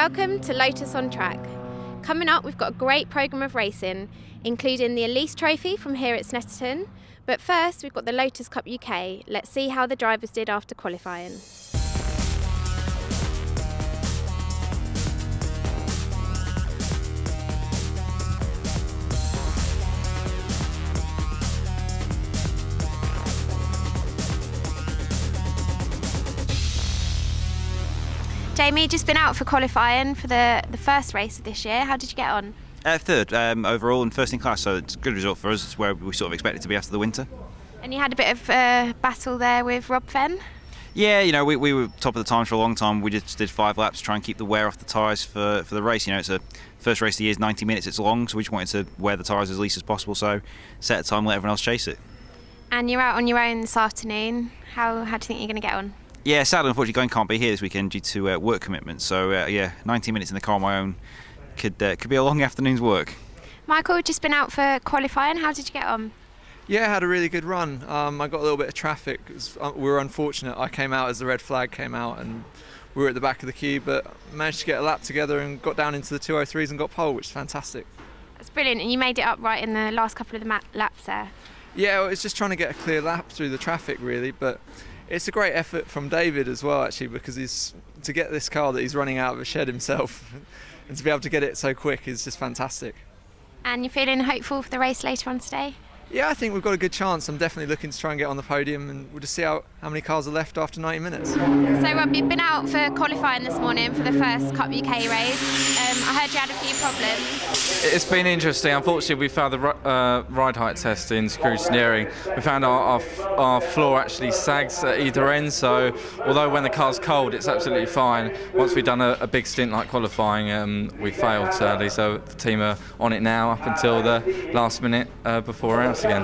Welcome to Lotus on Track. Coming up, we've got a great programme of racing, including the Elise Trophy from here at Snetterton. But first, we've got the Lotus Cup UK. Let's see how the drivers did after qualifying. Jamie, just been out for qualifying for the first race of this year. How did you get on? Third overall and first in class, so it's a good result for us. It's where we sort of expected to be after the winter. And you had a bit of a battle there with Rob Fenn? Yeah, you know, we were top of the times for a long time. We just did 5 laps to try and keep the wear off the tyres for the race. You know, it's a first race of the year, is 90 minutes, it's long, so we just wanted to wear the tyres as least as possible, so set a time, let everyone else chase it. And you're out on your own this afternoon. How do you think you're going to get on? Yeah, sadly, unfortunately, Glenn can't be here this weekend due to work commitments. So, yeah, 90 minutes in the car on my own could be a long afternoon's work. Michael, just been out for qualifying. How did you get on? Yeah, I had a really good run. I got a little bit of traffic. We were unfortunate. I came out as the red flag came out and we were at the back of the queue, but managed to get a lap together and got down into the 203s and got pole, which is fantastic. That's brilliant. And you made it up right in the last couple of the laps there. Yeah, well, it's just trying to get a clear lap through the traffic, really, but it's a great effort from David as well, actually, because to get this car that he's running out of a shed himself and to be able to get it so quick is just fantastic. And you're feeling hopeful for the race later on today? Yeah, I think we've got a good chance. I'm definitely looking to try and get on the podium, and we'll just see how many cars are left after 90 minutes. So Rob, you've been out for qualifying this morning for the first Cup UK race. I heard you had a few problems. It's been interesting. Unfortunately, we found the ride height test in screw steering. We found our floor actually sags at either end, so although when the car's cold it's absolutely fine, once we've done a big stint like qualifying, we failed sadly, so the team are on it now up until the last minute before we're out again.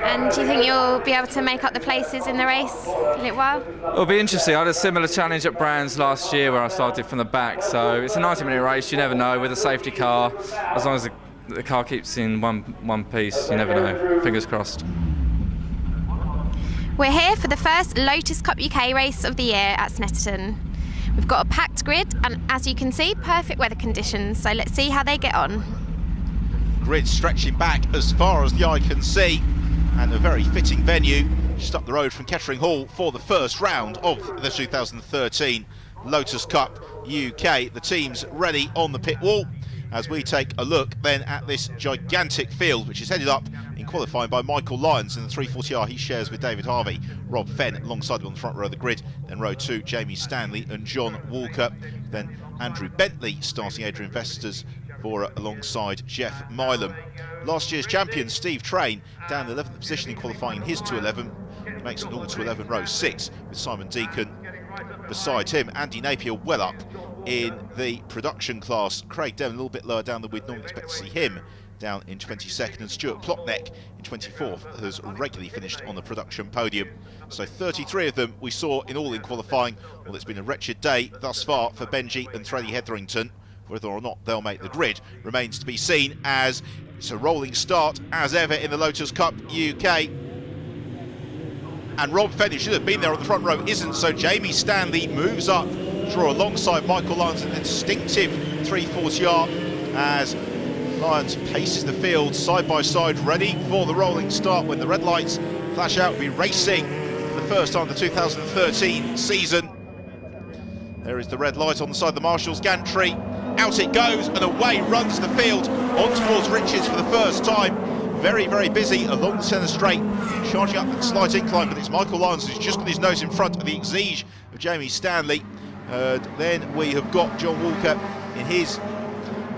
And do you think you'll be able to make up the places in the race in a little while? It'll be interesting. I had a similar challenge at Brands last year where I started from the back, so it's a 90-minute race, you never know, with a safety car, as long as the car keeps in one piece, you never know. Fingers crossed. We're here for the first Lotus Cup UK race of the year at Snetterton. We've got a packed grid and, as you can see, perfect weather conditions, so let's see how they get on. Grid stretching back as far as the eye can see, and a very fitting venue just up the road from Kettering Hall for the first round of the 2013 Lotus Cup UK. The team's ready on the pit wall as we take a look then at this gigantic field, which is headed up in qualifying by Michael Lyons in the 340R he shares with David Harvey. Rob Fenn alongside him on the front row of the grid, then row 2 Jamie Stanley and John Walker, then Andrew Bentley starting Adrian Vesters alongside Jeff Milam. Last year's champion Steve Train down the 11th position in qualifying in his 211. He makes it all to 11 row 6 with Simon Deacon beside him. Andy Napier well up in the production class. Craig Devon a little bit lower down than we'd normally expect to see him, down in 22nd, and Stuart Plockneck in 24th has regularly finished on the production podium. So 33 of them we saw in all in qualifying. Well, it's been a wretched day thus far for Benji and Freddie Hetherington. Whether or not they'll make the grid remains to be seen, as it's a rolling start as ever in the Lotus Cup UK. And Rob Fenn, who should have been there on the front row, isn't, so Jamie Stanley moves up, draw alongside Michael Lyons, an instinctive 340R as Lyons paces the field side by side, ready for the rolling start. When the red lights flash out, we'll be racing for the first time of the 2013 season. There is the red light on the side of the Marshalls gantry. Out it goes, and away runs the field on towards Riches for the first time. Very, very busy along the centre straight, charging up the slight incline, but it's Michael Lyons who's just got his nose in front of the exige of Jamie Stanley. Then we have got John Walker in his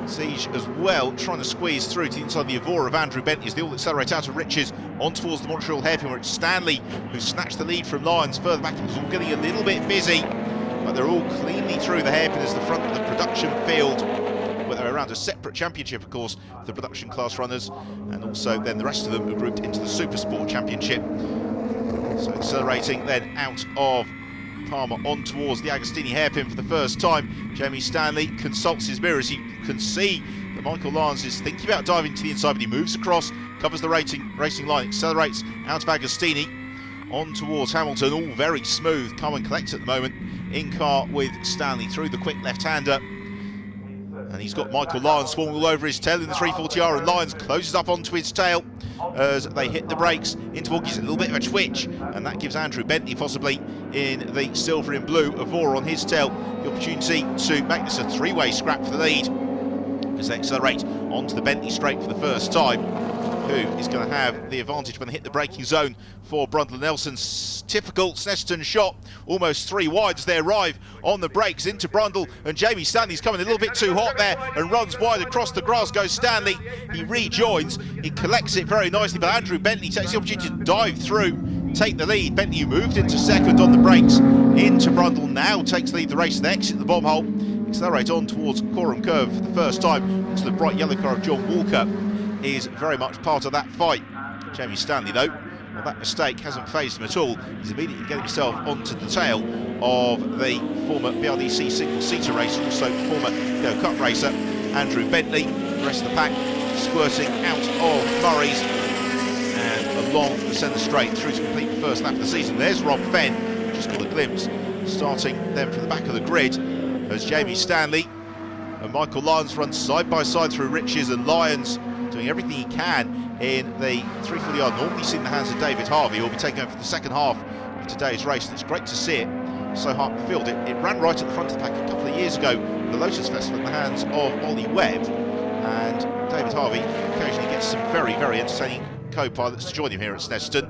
siege as well, trying to squeeze through to the inside the Evora of Andrew Bentley as they all accelerate out of Riches on towards the Montreal hairpin, where it's Stanley who snatched the lead from Lyons. Further back, it was all getting a little bit busy, but they're all cleanly through the hairpin as the front of the production field, where they're around a separate championship, of course, for the production class runners, and also then the rest of them are grouped into the Super Sport Championship. So accelerating then out of Palmer on towards the Agostini hairpin for the first time. Jamie Stanley consults his mirrors. He can see that Michael Lyons is thinking about diving to the inside, but he moves across, covers the racing line, accelerates out of Agostini on towards Hamilton, all very smooth, calm and collect at the moment. In car with Stanley through the quick left-hander. And he's got Michael Lyons swarming all over his tail in the 340R, and Lyons closes up onto his tail as they hit the brakes into what gives it a little bit of a twitch, and that gives Andrew Bentley, possibly in the silver and blue Evora on his tail, the opportunity to make this a three-way scrap for the lead as they accelerate onto the Bentley straight for the first time. Who is going to have the advantage when they hit the braking zone for Brundle Nelson's typical Snetterton shot, almost 3 wide as they arrive on the brakes into Brundle, and Jamie Stanley's coming a little bit too hot there and runs wide across the grass. Goes Stanley, he rejoins, he collects it very nicely, but Andrew Bentley takes the opportunity to dive through, take the lead. Bentley, who moved into second on the brakes into Brundle, now takes the lead of the race. They exit the bomb hole, accelerate on towards Coram Curve for the first time. So the bright yellow car of John Walker is very much part of that fight. Jamie Stanley, though, well, that mistake hasn't phased him at all. He's immediately getting himself onto the tail of the former BRDC single-seater racer, also former Go Cup racer, Andrew Bentley. The rest of the pack squirting out of Murray's and along the centre straight through to complete the first lap of the season. There's Rob Fenn, just got a glimpse, starting then from the back of the grid as Jamie Stanley and Michael Lyons run side by side through Riches, and Lyons doing everything he can in the 340R. Normally seen in the hands of David Harvey, who will be taking over for the second half of today's race. And it's great to see it so hard field. It ran right at the front of the pack a couple of years ago at the Lotus Festival in the hands of Ollie Webb, and David Harvey occasionally gets some very, very entertaining co-pilots to join him here at Snetterton.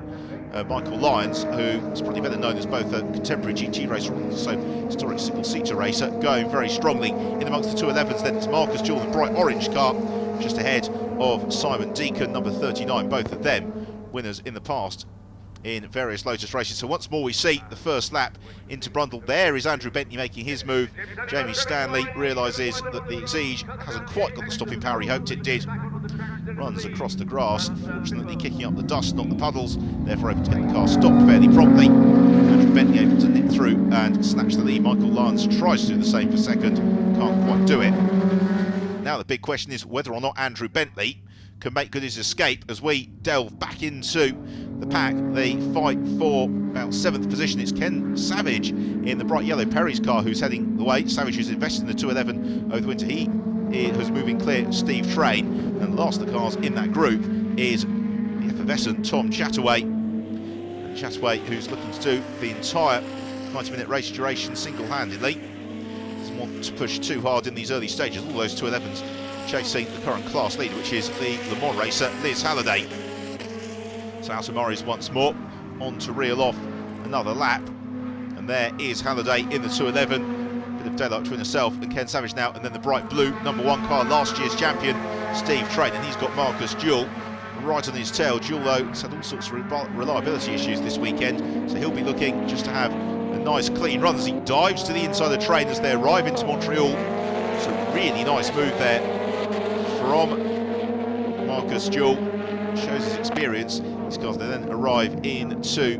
Michael Lyons, who is probably better known as both a contemporary GT racer and also historic single-seater racer, going very strongly in amongst the 211s. Then it's Marcus Jewell, the bright orange car, just ahead of Simon Deacon, number 39, both of them winners in the past in various Lotus races. So once more we see the first lap into Brundle. There is Andrew Bentley making his move. Jamie Stanley realises that the Exige hasn't quite got the stopping power he hoped it did. Runs across the grass, fortunately kicking up the dust, not the puddles, therefore able to get the car stopped fairly promptly. Andrew Bentley able to nip through and snatch the lead. Michael Lyons tries to do the same for second, can't quite do it. Now the big question is whether or not Andrew Bentley can make good his escape as we delve back into the pack. The fight for about 7th position. It's Ken Savage in the bright yellow Perry's car who's heading the way. Savage, who's invested in the 211 over the winter, he is moving clear of Steve Train, and last of the cars in that group is the effervescent Tom Chataway. And Chataway, who's looking to do the entire 90-minute race duration single-handedly, doesn't want to push too hard in these early stages. All those 211s chasing the current class leader, which is the Le Mans racer Liz Halliday. So out of Murray's once more, on to reel off another lap, and there is Halliday in the 211. Bit of daylight between herself and Ken Savage now, and then the bright blue number 1 car, last year's champion Steve Train, and he's got Marcus Jewell right on his tail. Jewell, though, has had all sorts of reliability issues this weekend, so he'll be looking just to have a nice clean run as he dives to the inside of the train as they arrive into Montreal. It's a really nice move there from Marcus Jewell, shows his experience. These cars, they then arrive into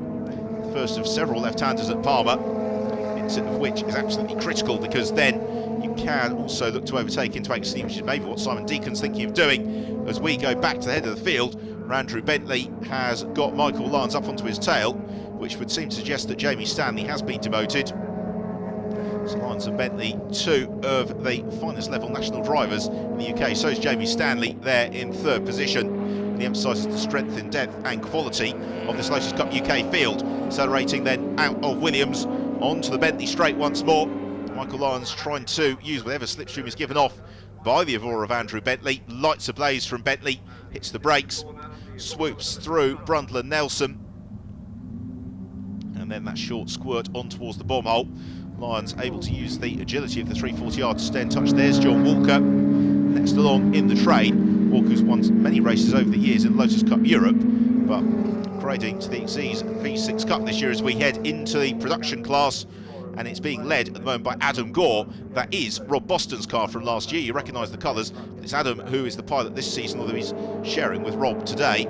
the first of several left-handers at Palmer, of which is absolutely critical, because then you can also look to overtake into Exeter, which is maybe what Simon Deacon's thinking of doing. As we go back to the head of the field, Andrew Bentley has got Michael Lyons up onto his tail, which would seem to suggest that Jamie Stanley has been demoted. So Lyons and Bentley, 2 of the finest level national drivers in the UK. So is Jamie Stanley there in 3rd position. And he emphasises the strength and depth and quality of this Lotus Cup UK field. Accelerating then out of Williams onto the Bentley straight once more. Michael Lyons trying to use whatever slipstream is given off by the Evora of Andrew Bentley. Lights ablaze from Bentley, hits the brakes, swoops through Brundle and Nelson, and then that short squirt on towards the bomb hole. Lyons able to use the agility of the 340R to stay in touch. There's John Walker next along in the train. Walker's won many races over the years in Lotus Cup Europe, but upgrading to the Exige V6 Cup this year as we head into the production class, and it's being led at the moment by Adam Gore. That is Rob Boston's car from last year. You recognise the colours. It's Adam who is the pilot this season, although he's sharing with Rob today.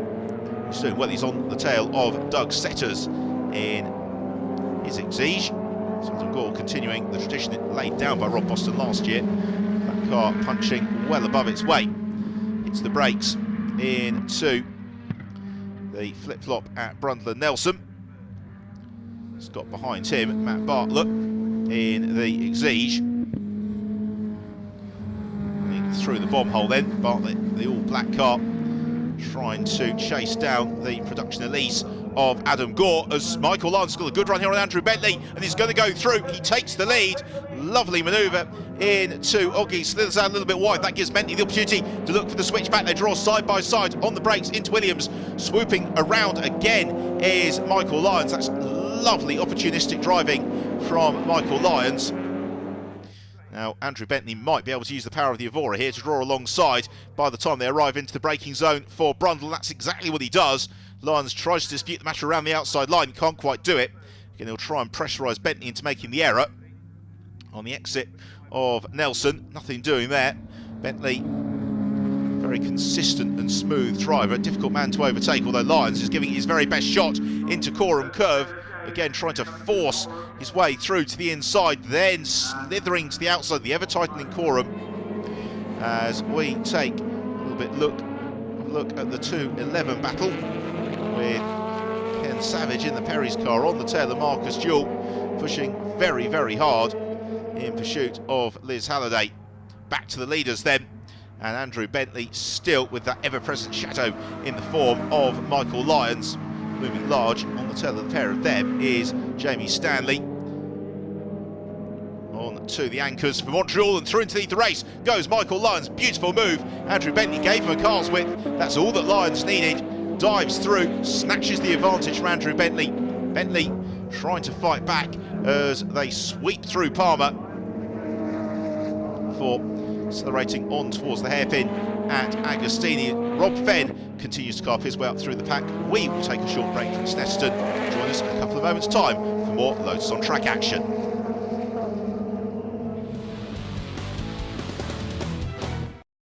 He's doing well. He's on the tail of Doug Setters in his Exige. So Adam Gore continuing the tradition laid down by Rob Boston last year. That car punching well above its weight. Hits the brakes into the flip-flop at Brundle and Nelson. He's got behind him Matt Bartlett in the Exige. And through the bomb hole then. Bartlett, the all-black car, trying to chase down the production Elise of Adam Gore, as Michael Lyons got a good run here on Andrew Bentley, and he's going to go through. He takes the lead. Lovely manoeuvre into Oggy, slithers out a little bit wide. That gives Bentley the opportunity to look for the switchback. They draw side by side on the brakes into Williams. Swooping around again is Michael Lyons. That's lovely opportunistic driving from Michael Lyons. Now, Andrew Bentley might be able to use the power of the Evora here to draw alongside by the time they arrive into the braking zone for Brundle. That's exactly what he does. Lyons tries to dispute the matter around the outside line, can't quite do it. Again, he'll try and pressurise Bentley into making the error on the exit of Nelson. Nothing doing there. Bentley, very consistent and smooth driver, difficult man to overtake, although Lyons is giving his very best shot into Coram Curve. Again, trying to force his way through to the inside, then slithering to the outside, the ever-tightening Coram. As we take a little bit look at the 2:11 battle with Ken Savage in the Perry's car on the tail of Marcus Jewell, pushing very, very hard in pursuit of Liz Halliday. Back to the leaders then, and Andrew Bentley still with that ever-present shadow in the form of Michael Lyons. Moving large on the tail of the pair of them is Jamie Stanley. On to the anchors for Montreal, and through into the race goes Michael Lyons. Beautiful move. Andrew Bentley gave him a car's width. That's all that Lyons needed. Dives through, snatches the advantage from Andrew Bentley. Bentley trying to fight back as they sweep through Palmer for accelerating on towards the hairpin at Agostini. Rob Fenn continues to carve his way up through the pack. We will take a short break from Snetterton. Join us in a couple of moments' time for more Lotus on Track action.